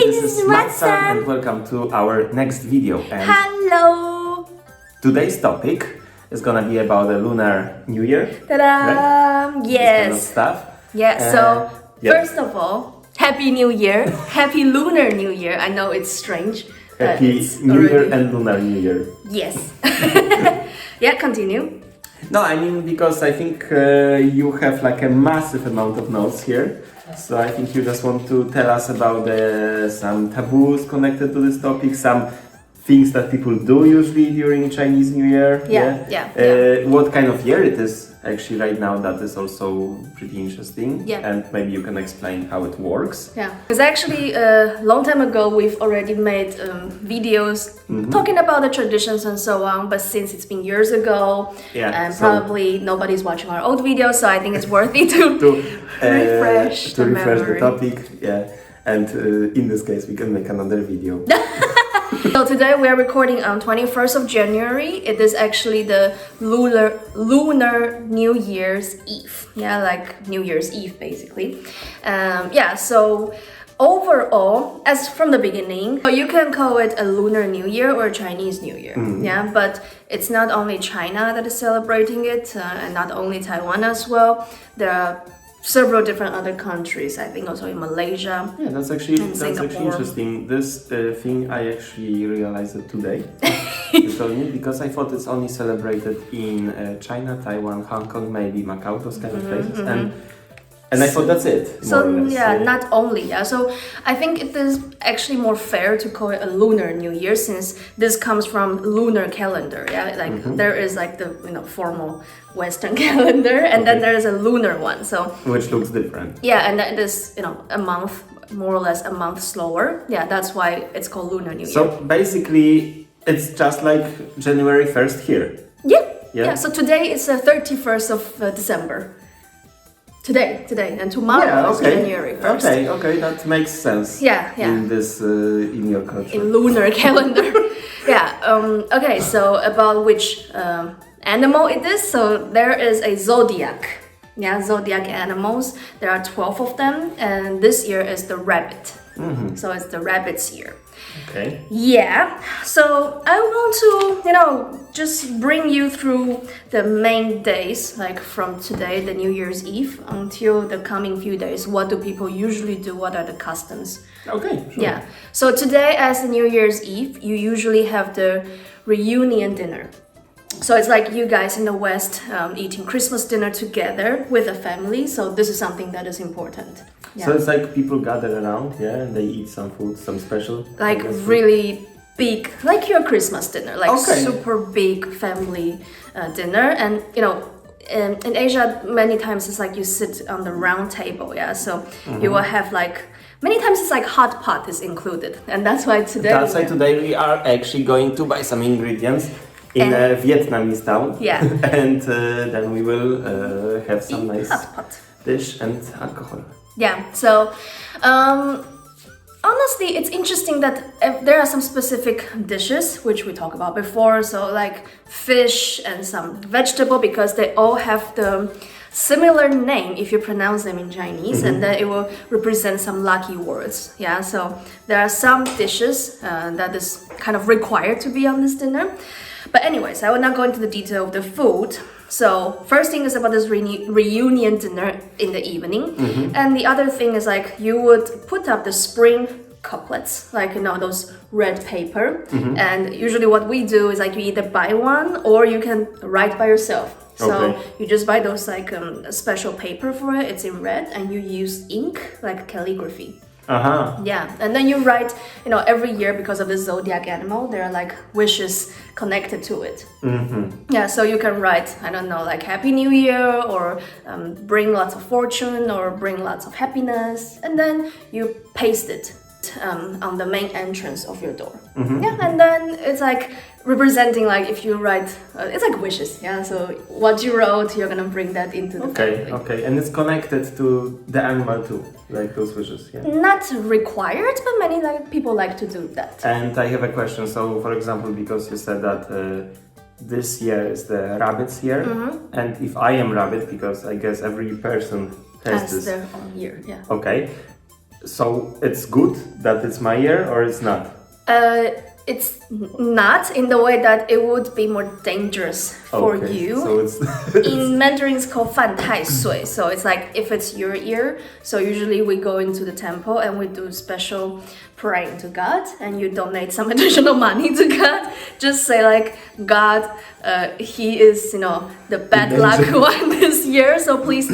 this is MATSAN and welcome to our next video. And hello! Today's topic is gonna be about the Lunar New Year. Ta-da! Right? Yes. This kind of stuff. Yeah, so first of all, Happy New Year! Happy Lunar New Year! I know it's strange. Happy New Year and Lunar New Year. Yes. Yeah, continue. No, I mean because I think you have like a massive amount of notes here. So I think you just want to tell us about some taboos connected to this topic, some things that people do usually during Chinese New Year. Yeah. What kind of year it is actually right now, that is also pretty interesting. Yeah. And maybe you can explain how it works. Yeah, because actually a long time ago we've already made videos talking about the traditions and so on, but since it's been years ago and probably nobody's watching our old videos, so I think it's worth it to refresh the topic. Yeah, and in this case we can make another video. So today we are recording on 21st of January. It is actually the Lunar New Year's Eve. Yeah, like New Year's Eve basically. So overall, as from the beginning, you can call it a Lunar New Year or a Chinese New Year. Yeah, but it's not only China that is celebrating it, and not only Taiwan as well. There are several different other countries, I think also in Malaysia. Yeah, that's actually interesting. This thing I actually realized it today. You told me, because I thought it's only celebrated in China, Taiwan, Hong Kong, maybe Macau, those kind of places. And I thought that's it. So not only. So I think it is actually more fair to call it a Lunar New Year, since this comes from lunar calendar. Yeah, like there is like the formal Western calendar, and then there is a lunar one. So which looks different. Yeah, and it is a month, more or less a month slower. Yeah, that's why it's called Lunar New Year. So basically, it's just like January 1st here. Yeah. So today is the 31st of December. Today, and tomorrow is January 1st. Okay, that makes sense. Yeah. In this, in your culture. In lunar calendar. Okay, so about which animal it is. So there is a zodiac. Yeah, zodiac animals. There are 12 of them, and this year is the rabbit. So it's the rabbit's year. Okay. Yeah, so I want to, just bring you through the main days, like from today, the New Year's Eve, until the coming few days. What do people usually do? What are the customs? Okay, sure. Yeah, so today as the New Year's Eve, you usually have the reunion dinner. So it's like you guys in the West eating Christmas dinner together with a family. So this is something that is important. Yeah. So it's like people gather around, and they eat some food, some special. Like really big, like your Christmas dinner, like super big family dinner. And in Asia, many times it's like you sit on the round table. Yeah, so you will have like. Many times it's like hot pot is included, and that's why today we are actually going to buy some ingredients in a Vietnamese town. Yeah. And then we will have some nice hot pot dish and alcohol. Yeah, so honestly, it's interesting that there are some specific dishes which we talked about before, so like fish and some vegetable, because they all have the similar name if you pronounce them in Chinese, and then it will represent some lucky words. Yeah, so there are some dishes that is kind of required to be on this dinner. But anyways, I will not go into the detail of the food. So first thing is about this reunion dinner in the evening. And the other thing is like you would put up the spring couplets, like those red paper. And usually what we do is like you either buy one or you can write by yourself. So you just buy those like a special paper for it. It's in red, and you use ink, like calligraphy. Yeah, and then you write, every year, because of the zodiac animal, there are like wishes connected to it. Yeah, so you can write, I don't know, like Happy New Year, or bring lots of fortune, or bring lots of happiness, and then you paste it on the main entrance of your door. Yeah, and then it's like representing, like if you write, it's like wishes. Yeah, so what you wrote, you're gonna bring that into the family. Okay, and it's connected to the animal too, like those wishes. Yeah. Not required, but many people like to do that. And I have a question. So, for example, because you said that this year is the rabbit's year, and if I am rabbit, because I guess every person has this their own year. Yeah. Okay. So it's good that it's my year or it's not? It's not in the way that it would be more dangerous for you. So it's in Mandarin it's called 犯太岁. So it's like if it's your year, so usually we go into the temple and we do special praying to God, and you donate some additional money to God. Just say like, God, he is, the bad luck one this year, so please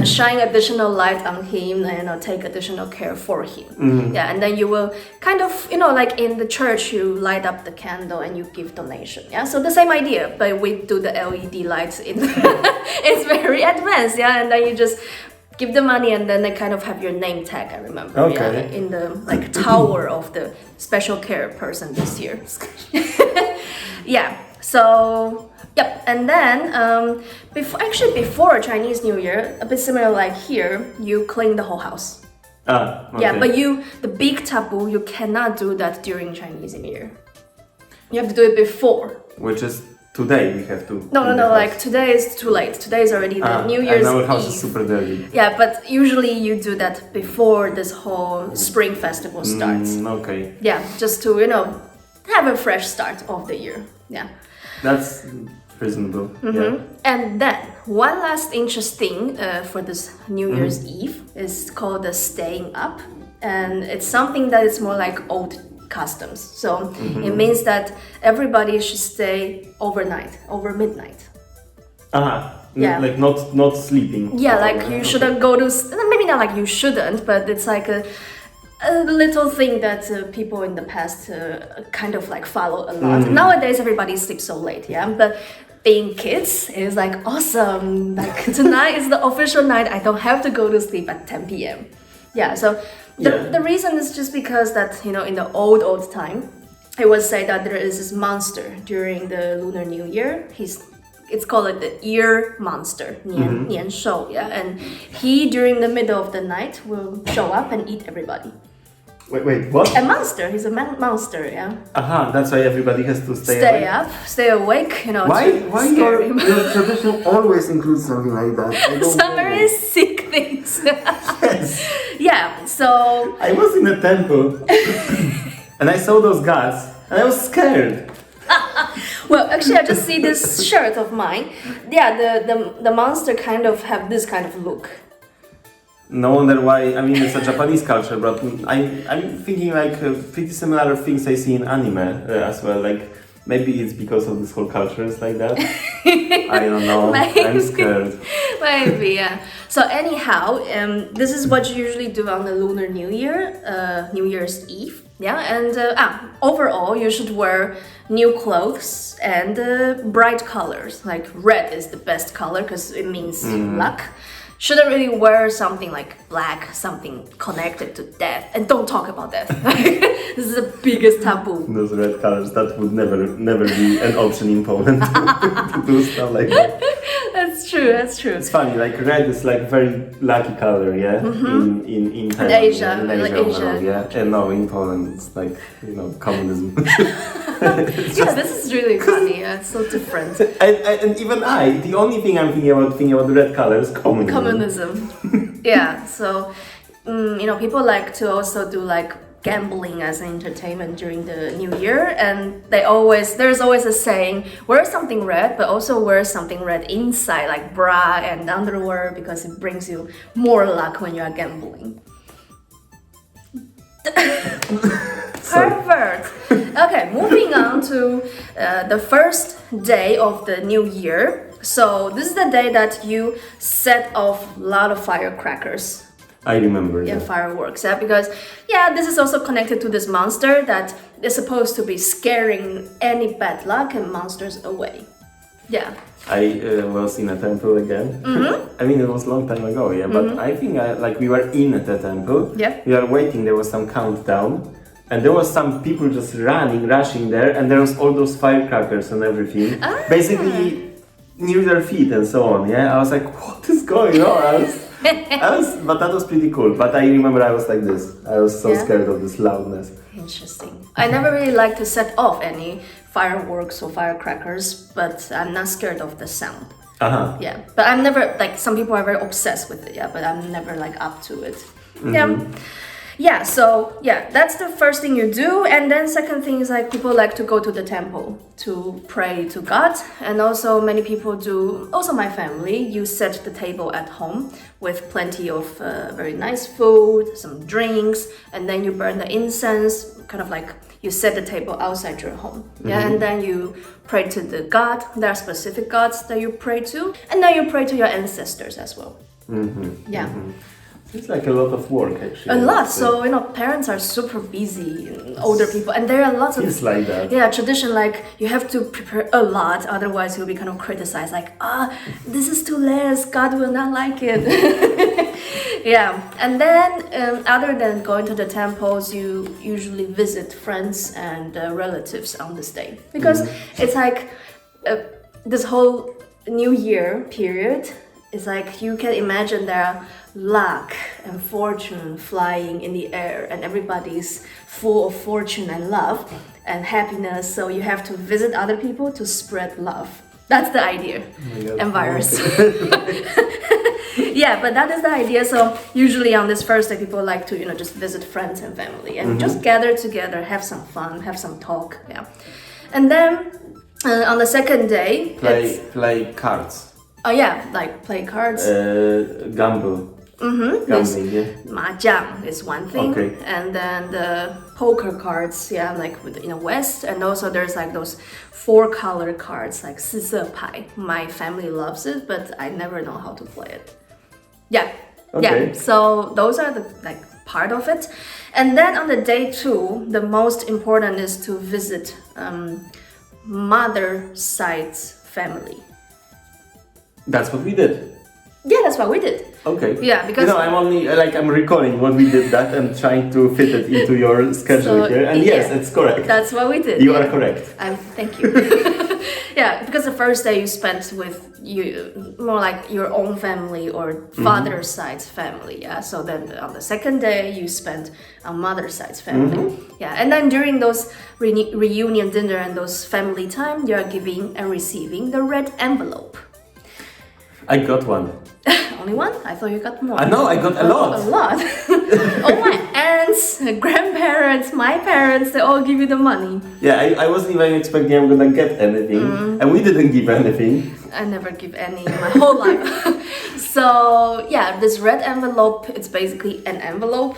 shine additional light on him and take additional care for him. Yeah, and then you will kind of, like in the church, you light up the candle and you give donation. Yeah, so the same idea, but we do the LED lights in it's very advanced. Yeah, and then you just give the money and then they kind of have your name tag, I remember. Okay. Yeah, in the like tower of the special care person this year. Yeah, so yep, and then before Chinese New Year, a bit similar like here, you clean the whole house. Okay. Yeah, but the big taboo, you cannot do that during Chinese New Year. You have to do it before. Which is today we have to. No, like today is too late. Today is already the New Year's and our Eve. house is super dirty. Yeah, but usually you do that before this whole spring festival starts. Okay. Yeah, just to, have a fresh start of the year. Yeah. That's reasonable. Yeah. And then one last interesting for this New Year's Eve is called the staying up, and it's something that is more like old customs. So it means that everybody should stay overnight, over midnight. Yeah. Like not sleeping. Yeah, like you shouldn't go to, maybe not like you shouldn't, but it's like a little thing that people in the past kind of like follow a lot. Nowadays everybody sleeps so late, yeah, but being kids is like awesome. Like tonight is the official night. I don't have to go to sleep at 10 p.m. Yeah, so the reason is just because that, in the old time, it was said that there is this monster during the Lunar New Year. It's called like the ear monster, 年兽, yeah, and he during the middle of the night will show up and eat everybody. Wait, what? A monster. He's a monster, yeah. That's why everybody has to stay up, stay awake, Why your tradition always includes something like that? I don't Some very sick things. Yes. Yeah, so I was in a temple and I saw those gods and I was scared. well, actually, I just see this shirt of mine. Yeah, the monster kind of have this kind of look. No wonder why. I mean, it's a Japanese culture, but I'm thinking like pretty similar things I see in anime as well. Like maybe it's because of this whole culture is like that. I don't know. I'm scared. Maybe, yeah. So anyhow, this is what you usually do on the Lunar New Year, New Year's Eve. Yeah, and overall, you should wear new clothes and bright colors. Like red is the best color because it means luck. Shouldn't really wear something like black, something connected to death, and don't talk about death. This is the biggest taboo. Those red colors, that would never be an option in Poland to do stuff like that. That's true. It's funny, like red is like very lucky color, yeah. In Thailand, Asia, in like overall, Asia. yeah. And no, in Poland it's like communism. Yeah, this is really funny. Yeah, it's so different. And even the only thing I'm thinking about the red color is communism. Yeah, so people like to also do like gambling as an entertainment during the New Year, and there's always a saying, wear something red, but also wear something red inside, like bra and underwear, because it brings you more luck when you are gambling. Perfect. Okay, moving on to the first day of the new year. So this is the day that you set off a lot of firecrackers. I remember Yeah, that. fireworks. Yeah, because this is also connected to this monster that is supposed to be scaring any bad luck and monsters away. Yeah. I was in a temple again. I mean, it was a long time ago, yeah. But I think we were in the temple. Yeah. We were waiting. There was some countdown, and there was some people just rushing there, and there was all those firecrackers and everything. Basically, near their feet and so on. Yeah. I was like, what is going on? But that was pretty cool. But I remember I was like this. I was so scared of this loudness. Interesting. I never really like to set off any fireworks or firecrackers, but I'm not scared of the sound. Yeah, but I'm never, like, some people are very obsessed with it, yeah, but I'm never like up to it. Yeah, so yeah, that's the first thing you do. And then second thing is like people like to go to the temple to pray to God. And also many people do, also my family, you set the table at home with plenty of very nice food, some drinks, and then you burn the incense, kind of like you set the table outside your home. Yeah, and then you pray to the God. There are specific gods that you pray to. And then you pray to your ancestors as well. Yeah. It's like a lot of work, actually. A lot. So, parents are super busy, older people, and there are lots of... It's like that. Yeah, tradition, like, you have to prepare a lot, otherwise you'll be kind of criticized, like, this is too less, God will not like it. Yeah, and then, other than going to the temples, you usually visit friends and relatives on this day. Because it's like, this whole New Year period, it's like, you can imagine there are luck and fortune flying in the air and everybody's full of fortune and love and happiness, so you have to visit other people to spread love. That's the idea. And virus. Yeah, but that is the idea. So usually on this first day people like to just visit friends and family and just gather together, have some fun, have some talk. Yeah. And then on the second day play cards. Oh yeah, like play cards. Gamble. Gambling, yeah. Mahjong is one thing, Okay. and then the poker cards, yeah, like in the West, and also there's like those 4-color cards, like 四色牌. My family loves it, but I never know how to play it. Yeah, Okay. yeah. So those are the like part of it, and then on the day 2, the most important is to visit mother side's family. That's what we did. Yeah, that's what we did. Okay. Yeah, because I'm only I'm recalling what we did that and trying to fit it into your schedule So, here. And yes, yeah. it's correct. That's what we did. You are correct. Thank you. Yeah, because the first day you spent with more like your own family or father's side's family. Yeah, so then on the second day you spent on mother's side's family. Yeah, and then during those reunion dinner and those family time, you are giving and receiving the red envelope. I got one. Only one? I thought you got more. I know, I got a lot. A lot. All my aunts, grandparents, my parents, they all give you the money. Yeah, I wasn't even expecting I'm gonna get anything. And we didn't give anything. I never give any in my whole life. So yeah, this red envelope, it's basically an envelope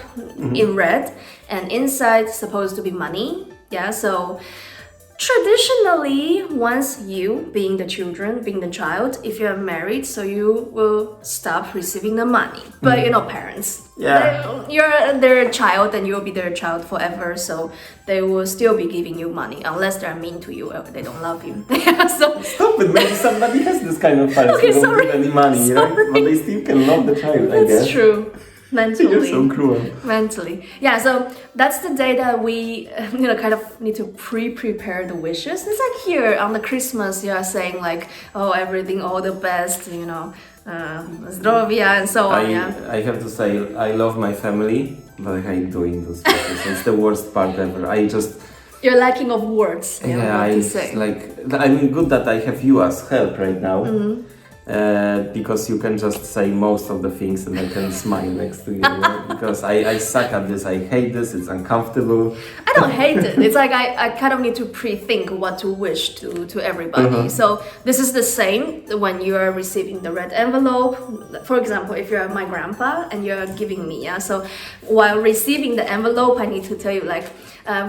in red, and inside supposed to be money. Yeah, so traditionally, once you, being the child, if you're married, so you will stop receiving the money. But parents, you're their child and you'll be their child forever, so they will still be giving you money unless they're mean to you or they don't love you. So Stop it, maybe somebody has this kind of parents Okay, who don't sorry. give any money, right? But they still can love the child, I guess. that's true. Mentally. You're so cruel. Mentally. Yeah, so that's the day that we, kind of need to prepare the wishes. It's like here on the Christmas, you are saying like, oh, everything, all the best, zdrowia and so on, yeah. I have to say, I love my family, but I hate doing those wishes. It's the worst part ever. You're lacking of words, what to say. Good that I have you as help right now. Because you can just say most of the things and I can smile next to you. Because I suck at this, I hate this, it's uncomfortable. I don't hate it. It's like I kind of need to pre-think what to wish to everybody. So this is the same when you are receiving the red envelope. For example, if you're my grandpa and you're giving me, so while receiving the envelope, I need to tell you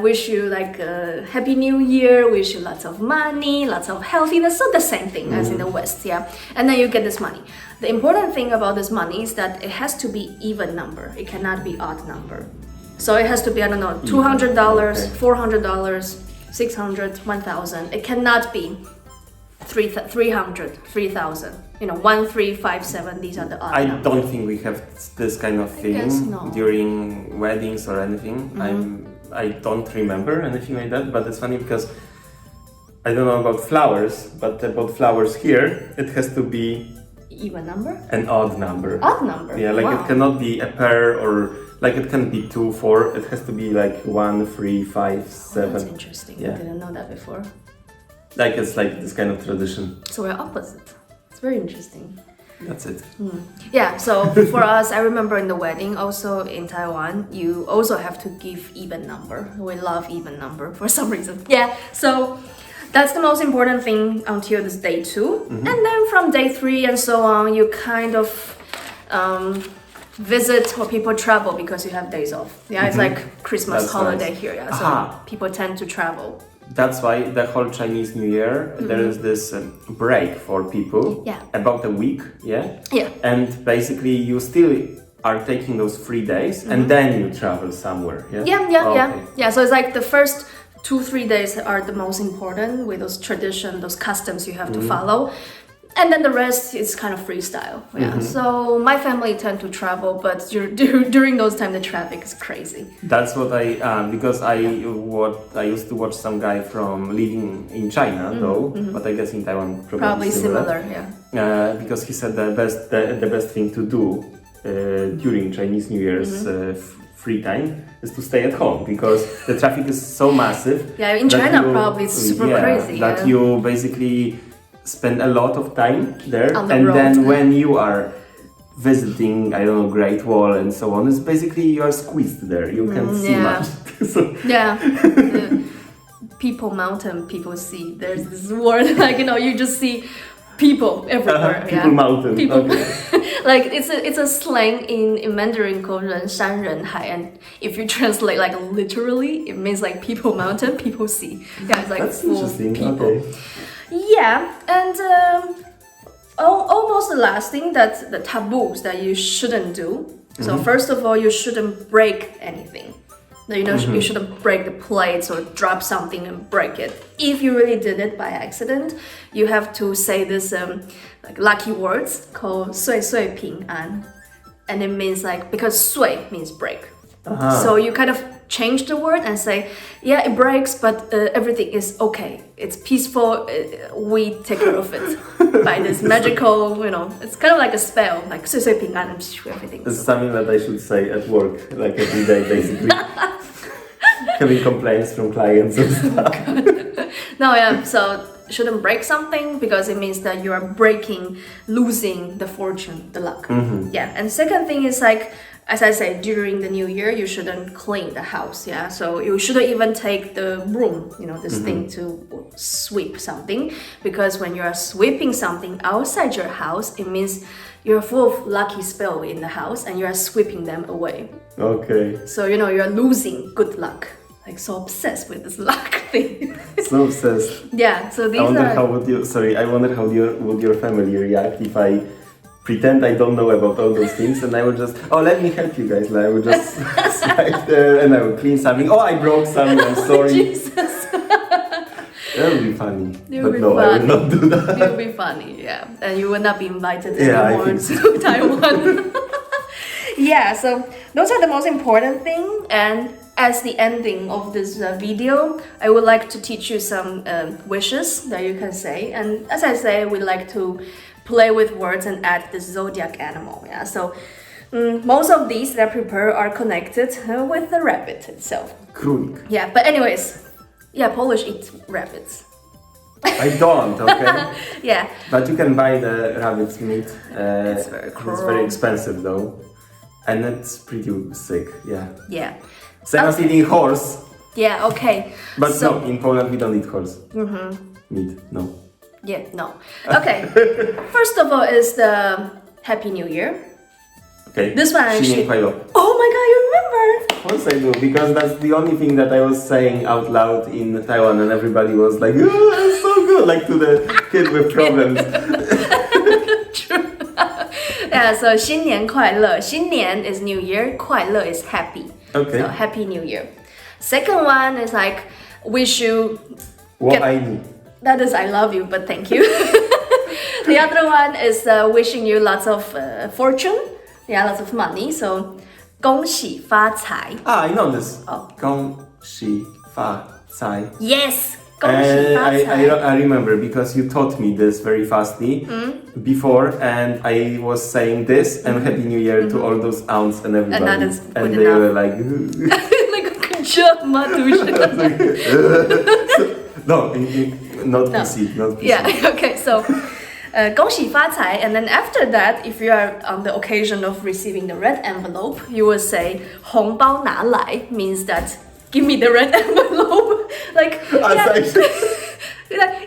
wish you a happy new year, wish you lots of money, lots of healthiness. So the same thing as in the West, yeah. And then you get this money. The important thing about this money is that it has to be even number. It cannot be odd number. So it has to be, $200, $400, $600, $1,000. It cannot be 300, 3,000. 1, 3, 5, 7. These are the odd numbers. I don't think we have this kind of I guess thing no. during weddings or anything. I don't remember anything like that, but it's funny because I don't know about flowers, but about flowers here, it has to be even number? An odd number. Odd number? Yeah, Wow. it cannot be a pair or it can be 2, 4. It has to be 1, 3, 5, 7. That's interesting. Yeah. I didn't know that before. It's this kind of tradition. So we're opposite. It's very interesting. That's it. Yeah, so for us, I remember in the wedding, also in Taiwan, you also have to give even number. We love even number for some reason. Yeah, so that's the most important thing until this day 2. And then from day 3 and so on, you kind of visit or people travel because you have days off. Yeah, it's like Christmas That's holiday nice. here. Yeah, so people tend to travel. That's why the whole Chinese New Year, there is this break for people. Yeah. About a week, yeah? Yeah. And basically you still are taking those 3 days and then you travel somewhere, yeah? Yeah. Yeah, so it's like the first 2-3 days are the most important with those tradition, those customs you have to follow. And then the rest is kind of freestyle. Yeah. So my family tend to travel, but during those time the traffic is crazy. That's what because I used to watch some guy from living in China though, but I guess in Taiwan Probably similar, yeah. Because he said the best thing to do during Chinese New Year's free time is to stay at home because the traffic is so massive. Yeah, in China probably it's super crazy. That you basically spend a lot of time there, on the and road. then when you are visiting, I don't know, Great Wall and so on, it's basically you are squeezed there. You can't see much. So Yeah. People mountain, people sea. There's this word like you just see people everywhere. People mountain. People. Okay. Like it's a slang in Mandarin called 人山人海, and if you translate like literally, it means like people mountain, people sea. Yeah, it's like That's full interesting. people. Okay. Yeah, and almost the last thing, that's the taboos that you shouldn't do. So first of all, you shouldn't break anything. You shouldn't break the plates or drop something and break it. If you really did it by accident, you have to say this like lucky words called 岁岁平安, and it means like because 岁 means break. So you kind of change the word and say, yeah, it breaks, but everything is okay. It's peaceful. We take care of it by this magical, it's kind of like a spell, like 岁岁平安, everything. This is something that I should say at work, like every day, basically. Having complaints from clients and stuff. No, yeah, so shouldn't break something because it means that you are losing the fortune, the luck. Yeah, and second thing is like, as I say, during the new year, you shouldn't clean the house, yeah? So you shouldn't even take the broom, this thing to sweep something, because when you are sweeping something outside your house, it means you're full of lucky spell in the house and you are sweeping them away. Okay. So, you're losing good luck. Like so obsessed with this luck thing. So obsessed. Yeah, so these I wonder are... how would your family react if I pretend I don't know about all those things and I would just, let me help you guys. Like, I would just slide there and I would clean something. I broke something, I'm sorry. Jesus. That would be funny. It But would be no, I funny. would not do that. It would be funny, yeah. And you would not be invited Yeah, I anymore think to Taiwan. Yeah, so those are the most important thing. And as the ending of this video, I would like to teach you some wishes that you can say. And as I say, we like to play with words and add the zodiac animal. Yeah, so most of these that I prepare are connected with the rabbit itself. Królik. Yeah, but anyways, yeah, Polish eat rabbits. I don't, okay? Yeah. But you can buy the rabbit's meat. It's very cruel. It's very expensive though. And it's pretty sick, yeah. Yeah. Same as eating horse. Yeah, okay. But So- no, in Poland we don't eat horse. Meat, no. Yeah, no. Okay. First of all is the Happy New Year. Okay. This one actually- 新年快乐. Oh my god, you remember? Of course I do, because that's the only thing that I was saying out loud in Taiwan and everybody was like, oh, that's so good, like to the kid with problems. True. Yeah, so 新年快乐. 新年 is New Year, 快乐 is happy. Okay. So Happy New Year. Second one is like wish you. What I need. That is I love you, but thank you. The other one is wishing you lots of fortune. Yeah, lots of money. So 恭喜发财. I know this. Oh. 恭喜发财. Yes. 恭喜发财. I remember because you taught me this very fastly before, and I was saying this and Happy New Year to all those aunts and everybody. And that is good and they enough. were like, Like, good job, Matusz. no, not PC, not PC. Yeah, okay, so 恭喜发财. And then after that, if you are on the occasion of receiving the red envelope, you will say 红包拿来 means that give me the red envelope. Like,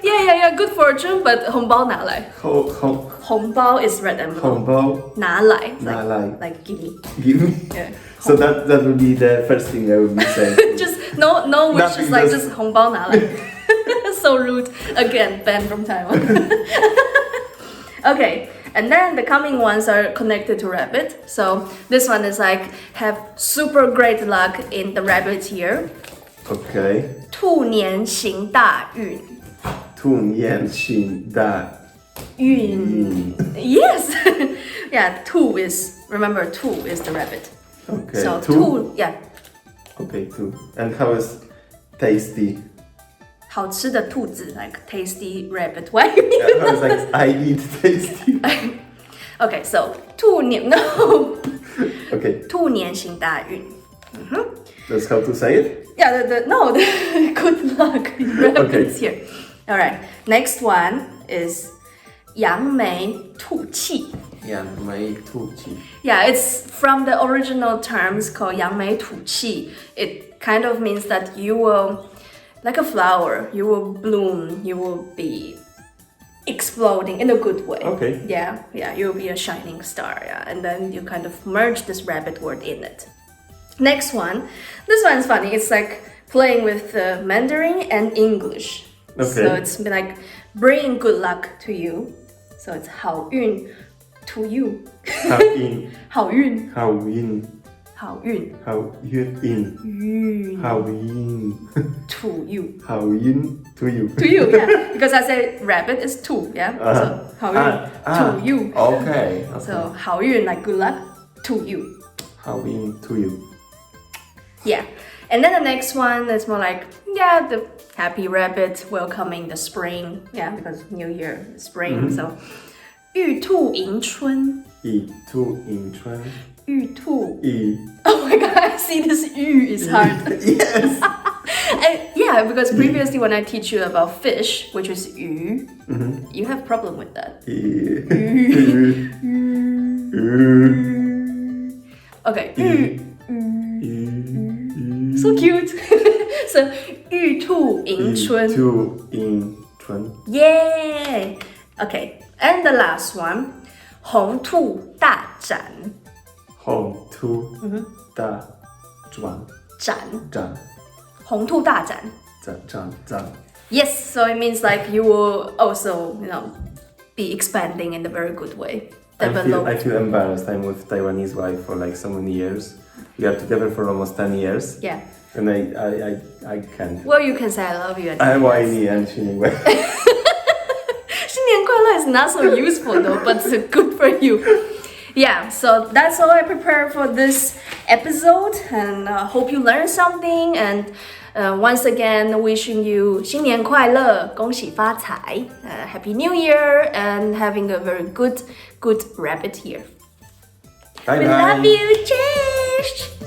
yeah, good fortune, but 红包拿来. 红包 is red envelope. 红包拿来. Like give me. Give me. Yeah. So that would be the first thing I would be saying. Just no wishes, like just 红包拿来. So rude. Again, banned from Taiwan. Okay, and then the coming ones are connected to rabbit. So this one is like have super great luck in the rabbit year. Okay. 兔年行大运. 兔年行大运. Yes. Yeah, 兔 is, remember 兔 is the rabbit. Okay. So 兔, yeah. Okay, 2. And how is tasty? 好吃的兔子, like tasty rabbit. Why? Yeah, how is like I eat tasty? Okay, so 兔年, no. Okay. 兔年行大运. That's how to say it? Yeah, the good luck in rabbits here. All right, next one is 扬眉吐气. 扬眉吐气. Yeah, it's from the original terms called 扬眉吐气. It kind of means that you will, like a flower, you will bloom, you will be exploding in a good way. Okay. Yeah, you'll be a shining star, yeah. And then you kind of merge this rabbit word in it. Next one, this one's funny. It's like playing with Mandarin and English. Okay. So it's like bringing good luck to you. So it's 好运 to you. 好运. 好运. 好运. 好运. 好运. 运. 好运. To you. 好运 to you. To you, yeah. Because I say rabbit is to, yeah. So 好运 to you. Okay. So 好运 like good luck to you. 好运 to you. Yeah. And then the next one is more like, yeah, the happy rabbit welcoming the spring. Yeah, because New Year, spring. So 玉兔迎春. 玉兔迎春. 玉兔. 玉. Oh my god, I see this 玉 is hard. Yes. And yeah, because previously when I teach you about fish, which is 鱼, you have problem with that. Okay. 玉. So cute. So 玉兔迎春. 玉兔迎春. Yay! Okay, and the last one, 红兔大展. 红兔大展. 展. 展. 红兔大展. 展. Yes, so it means like you will also, be expanding in a very good way. I feel embarrassed. I'm with Taiwanese wife for like so many years. We are together for almost 10 years. Yeah. And I can't. Well, you can say I love you. I'm whiny and 新年快乐. 新年快乐 is not so useful though, but it's good for you. Yeah, so that's all I prepared for this episode, and hope you learned something. And once again, wishing you 新年快乐, 恭喜发财, Happy New Year, and having a very good rabbit year. Bye We bye. love you, cheers!